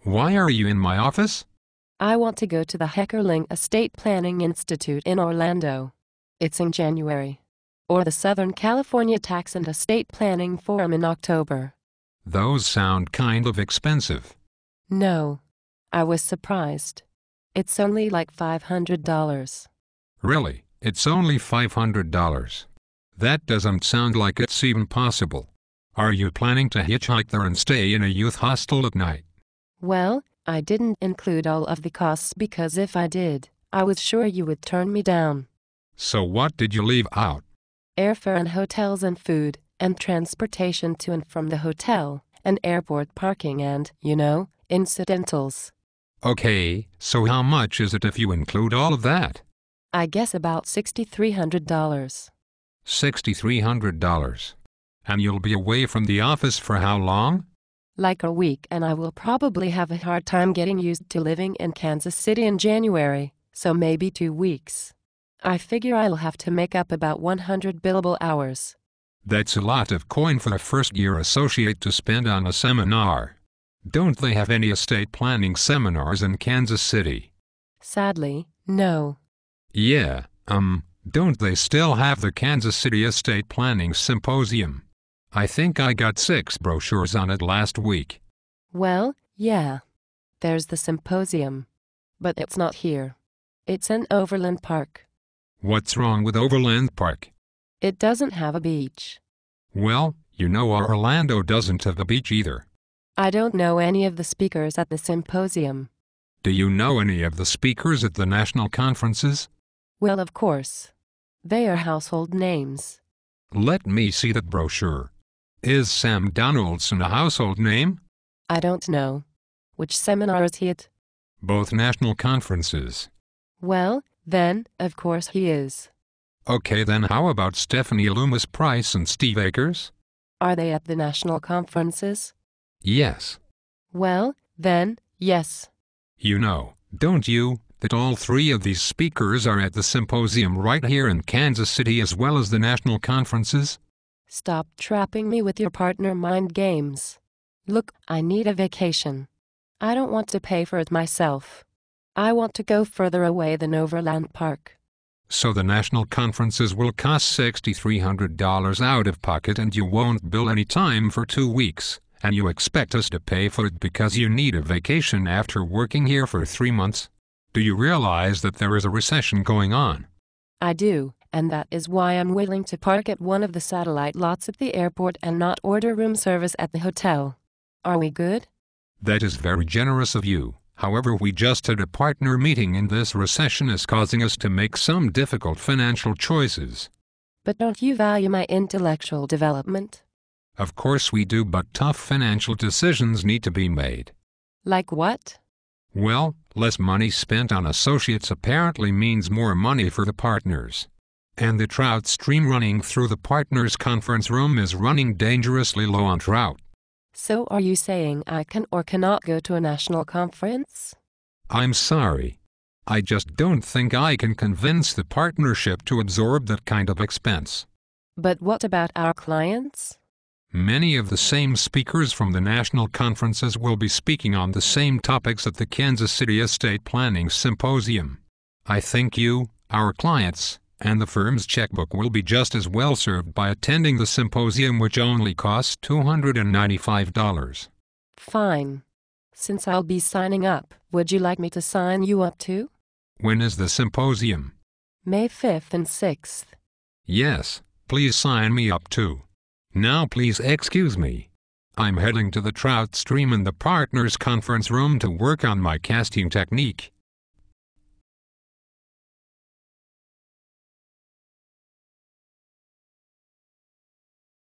Why are you in my office? I want to go to the Heckerling Estate Planning Institute in Orlando. It's in January. Or the Southern California Tax and Estate Planning Forum in October. Those sound kind of expensive. No. I was surprised. It's only like $500. Really, it's only $500. That doesn't sound like it's even possible. Are you planning to hitchhike there and stay in a youth hostel at night? Well, I didn't include all of the costs because if I did, I was sure you would turn me down. So what did you leave out? Airfare and hotels and food, and transportation to and from the hotel, and airport parking and, incidentals. Okay, so how much is it if you include all of that? I guess about $6,300. $6,300. And you'll be away from the office for how long? Like a week, and I will probably have a hard time getting used to living in Kansas City in January, so maybe 2 weeks. I figure I'll have to make up about 100 billable hours. That's a lot of coin for a first-year associate to spend on a seminar. Don't they have any estate planning seminars in Kansas City? Sadly, no. Yeah, don't they still have the Kansas City Estate Planning Symposium? I think I got 6 brochures on it last week. Well, yeah. There's the symposium. But it's not here. It's in Overland Park. What's wrong with Overland Park? It doesn't have a beach. Well, Orlando doesn't have a beach either. I don't know any of the speakers at the symposium. Do you know any of the speakers at the national conferences? Well, of course. They are household names. Let me see that brochure. Is Sam Donaldson a household name? I don't know. Which seminar is he at? Both national conferences. Well, then, of course he is. Okay, then how about Stephanie Loomis Price and Steve Akers? Are they at the national conferences? Yes. Well, then, yes. You know, don't you, that all 3 of these speakers are at the symposium right here in Kansas City as well as the national conferences? Stop trapping me with your partner mind games. Look, I need a vacation. I don't want to pay for it myself. I want to go further away than Overland Park. So the national conferences will cost $6,300 out of pocket and you won't bill any time for 2 weeks, and you expect us to pay for it because you need a vacation after working here for 3 months? Do you realize that there is a recession going on? I do, and that is why I'm willing to park at one of the satellite lots at the airport and not order room service at the hotel. Are we good? That is very generous of you. However, we just had a partner meeting and this recession is causing us to make some difficult financial choices. But don't you value my intellectual development? Of course we do, but tough financial decisions need to be made. Like what? Well, less money spent on associates apparently means more money for the partners. And the trout stream running through the partners' conference room is running dangerously low on trout. So are you saying I can or cannot go to a national conference? I'm sorry. I just don't think I can convince the partnership to absorb that kind of expense. But what about our clients? Many of the same speakers from the national conferences will be speaking on the same topics at the Kansas City Estate Planning Symposium. I think you, our clients, and the firm's checkbook will be just as well served by attending the symposium, which only costs $295. Fine. Since I'll be signing up, would you like me to sign you up too? When is the symposium? May 5th and 6th. Yes, please sign me up too. Now please excuse me. I'm heading to the trout stream in the partners conference room to work on my casting technique.